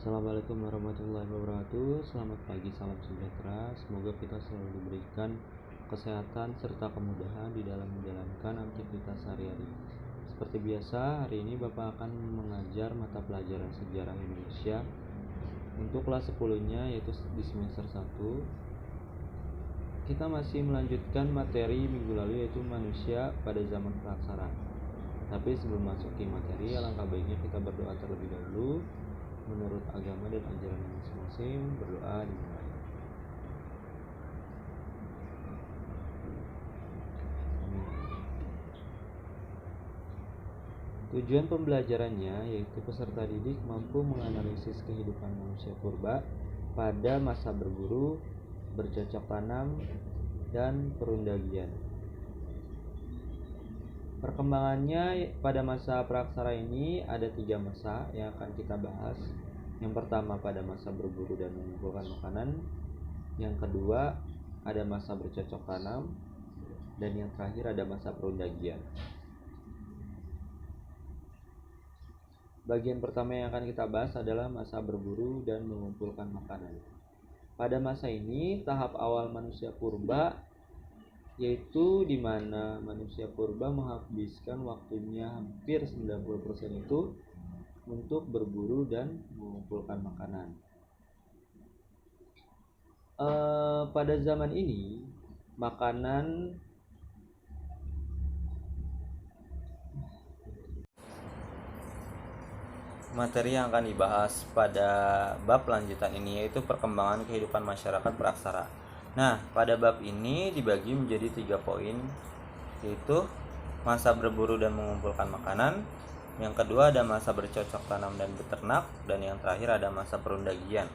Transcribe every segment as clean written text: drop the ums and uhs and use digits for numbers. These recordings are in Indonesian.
Assalamualaikum warahmatullahi wabarakatuh. Selamat pagi, salam sejahtera. Semoga kita selalu diberikan kesehatan serta kemudahan di dalam menjalankan aktivitas sehari-hari. Seperti biasa, hari ini Bapak akan mengajar mata pelajaran sejarah Indonesia untuk kelas 10-nya, yaitu di semester 1. Kita masih melanjutkan materi minggu lalu, yaitu manusia pada zaman praksara. Tapi sebelum masuk ke materi, alangkah baiknya kita berdoa terlebih dahulu menurut agama dan ajaran masing-masing. Berdoa dimulai. Tujuan pembelajarannya yaitu peserta didik mampu menganalisis kehidupan manusia purba pada masa berburu, bercocok tanam, dan perundagian. Perkembangannya pada masa praksara ini ada 3 masa yang akan kita bahas. Yang pertama pada masa berburu dan mengumpulkan makanan. Yang kedua ada masa bercocok tanam. Dan yang terakhir ada masa perundagian. Bagian pertama yang akan kita bahas adalah masa berburu dan mengumpulkan makanan. Pada masa ini tahap awal manusia purba, yaitu di mana manusia purba menghabiskan waktunya hampir 90% itu untuk berburu dan mengumpulkan makanan. Pada zaman ini materi yang akan dibahas pada bab lanjutan ini yaitu perkembangan kehidupan masyarakat praksara. Nah, pada bab ini dibagi menjadi 3 poin, yaitu masa berburu dan mengumpulkan makanan, yang kedua ada masa bercocok tanam dan beternak, dan yang terakhir ada masa perundagian.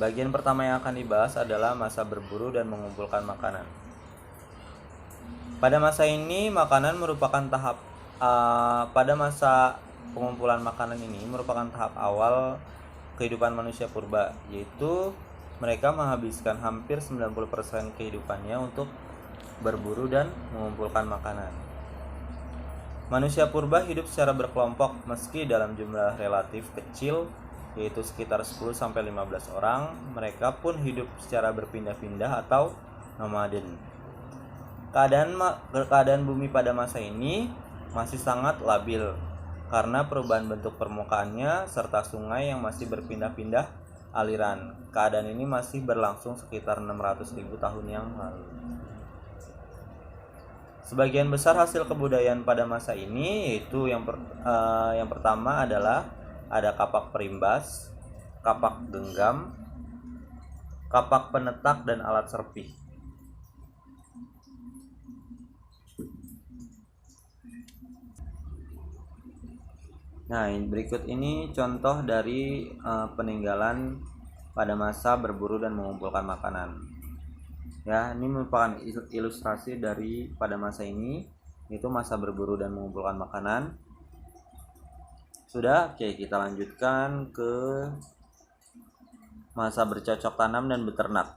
Bagian pertama yang akan dibahas adalah masa berburu dan mengumpulkan makanan. Pada masa ini pada masa pengumpulan makanan ini merupakan tahap awal kehidupan manusia purba, yaitu mereka menghabiskan hampir 90% kehidupannya untuk berburu dan mengumpulkan makanan. Manusia purba hidup secara berkelompok meski dalam jumlah relatif kecil, yaitu sekitar 10-15 orang. Mereka pun hidup secara berpindah-pindah atau nomaden. Keadaan bumi pada masa ini masih sangat labil karena perubahan bentuk permukaannya serta sungai yang masih berpindah-pindah aliran. Keadaan ini masih berlangsung sekitar 600.000 tahun yang lalu. Sebagian besar hasil kebudayaan pada masa ini yaitu yang pertama adalah ada kapak perimbas, kapak genggam, kapak penetak, dan alat serpih. Nah, berikut ini contoh dari peninggalan pada masa berburu dan mengumpulkan makanan. Ya, ini merupakan ilustrasi dari pada masa ini, yaitu masa berburu dan mengumpulkan makanan. Sudah, oke, kita lanjutkan ke masa bercocok tanam dan beternak.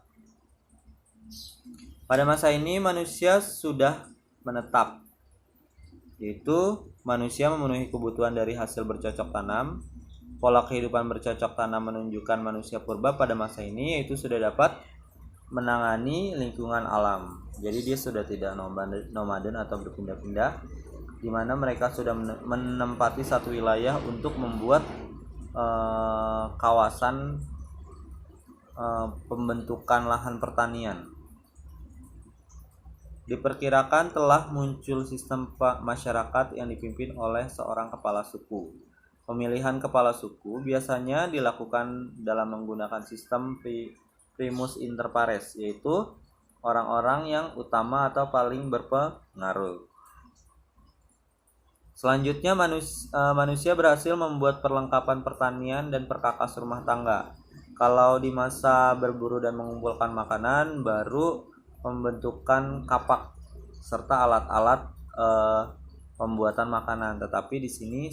Pada masa ini manusia sudah menetap, yaitu manusia memenuhi kebutuhan dari hasil bercocok tanam. Pola kehidupan bercocok tanam menunjukkan manusia purba pada masa ini yaitu sudah dapat menangani lingkungan alam. Jadi dia sudah tidak nomaden atau berpindah-pindah, di mana mereka sudah menempati satu wilayah untuk membuat kawasan pembentukan lahan pertanian. Diperkirakan telah muncul sistem masyarakat yang dipimpin oleh seorang kepala suku. Pemilihan kepala suku biasanya dilakukan dalam menggunakan sistem primus inter pares, yaitu orang-orang yang utama atau paling berpengaruh. Selanjutnya manusia berhasil membuat perlengkapan pertanian dan perkakas rumah tangga. Kalau di masa berburu dan mengumpulkan makanan, baru pembentukan kapak serta alat-alat pembuatan makanan. Tetapi di sini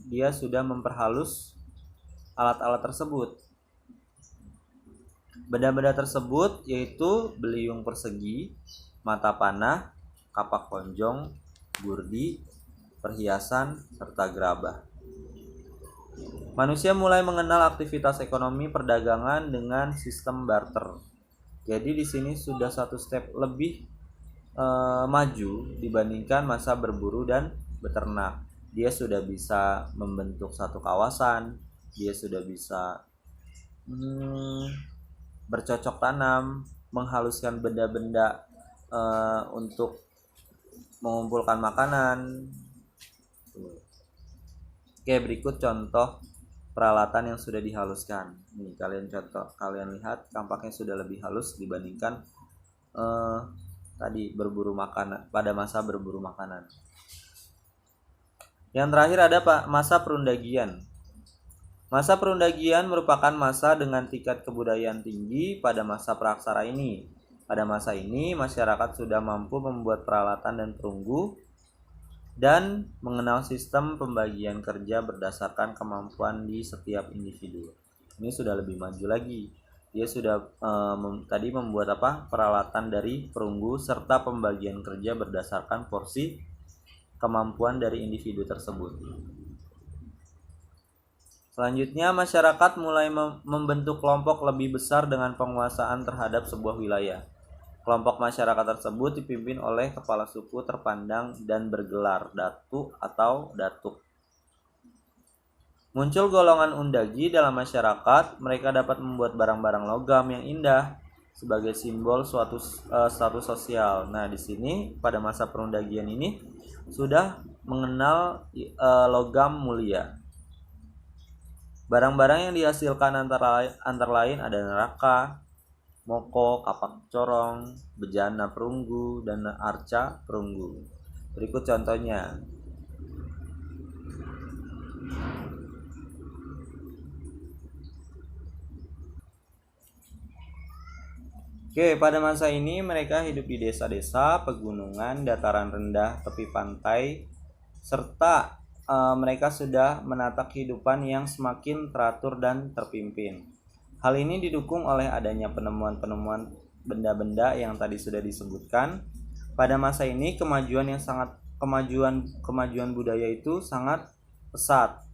dia sudah memperhalus alat-alat tersebut. Benda-benda tersebut yaitu beliung persegi, mata panah, kapak ponjong, gurdi, perhiasan, serta gerabah. Manusia mulai mengenal aktivitas ekonomi perdagangan dengan sistem barter. Jadi di sini sudah satu step lebih maju dibandingkan masa berburu dan beternak. Dia sudah bisa membentuk satu kawasan, dia sudah bisa bercocok tanam, menghaluskan benda-benda untuk mengumpulkan makanan. Oke, berikut contoh peralatan yang sudah dihaluskan. Nih, kalian lihat tampaknya sudah lebih halus dibandingkan tadi berburu makanan pada masa berburu makanan. Yang terakhir ada masa perundagian. Masa perundagian merupakan masa dengan tingkat kebudayaan tinggi pada masa praksara ini. Pada masa ini, masyarakat sudah mampu membuat peralatan dan perunggu dan mengenal sistem pembagian kerja berdasarkan kemampuan di setiap individu. Ini sudah lebih maju lagi. Dia sudah tadi membuat peralatan dari perunggu serta pembagian kerja berdasarkan porsi kemampuan dari individu tersebut. Selanjutnya, masyarakat mulai membentuk kelompok lebih besar dengan penguasaan terhadap sebuah wilayah. Kelompok masyarakat tersebut dipimpin oleh kepala suku terpandang dan bergelar datu atau datuk. Muncul golongan undagi dalam masyarakat. Mereka dapat membuat barang-barang logam yang indah sebagai simbol suatu status sosial. Nah, di sini pada masa perundagian ini sudah mengenal logam mulia. Barang-barang yang dihasilkan antara lain ada neraka, moko, kapak corong, bejana perunggu, dan arca perunggu. Berikut contohnya. Oke, pada masa ini mereka hidup di desa-desa, pegunungan, dataran rendah, tepi pantai, serta mereka sudah menata kehidupan yang semakin teratur dan terpimpin. Hal ini didukung oleh adanya penemuan-penemuan benda-benda yang tadi sudah disebutkan. Pada masa ini kemajuan budaya itu sangat pesat.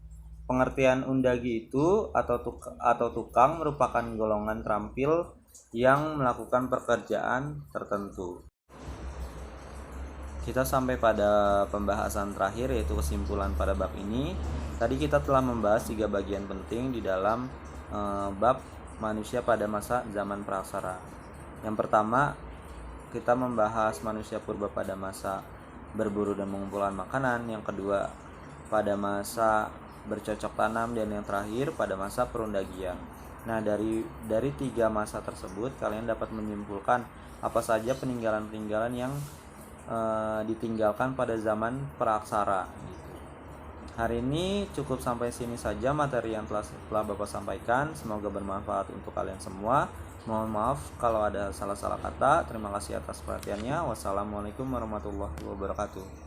Pengertian undagi itu atau tukang merupakan golongan terampil yang melakukan pekerjaan tertentu. Kita sampai pada pembahasan terakhir, yaitu kesimpulan pada bab ini. Tadi kita telah membahas 3 bagian penting di dalam bab manusia pada masa zaman praksara. Yang pertama, kita membahas manusia purba pada masa berburu dan mengumpulkan makanan. Yang kedua, pada masa bercocok tanam, dan yang terakhir pada masa perundagian. Nah, dari 3 masa tersebut kalian dapat menyimpulkan apa saja peninggalan-peninggalan yang ditinggalkan pada zaman praksara. Hari ini cukup sampai sini saja materi yang telah Bapak sampaikan. Semoga bermanfaat untuk kalian semua. Mohon maaf kalau ada salah-salah kata. Terima kasih atas perhatiannya. Wassalamualaikum warahmatullahi wabarakatuh.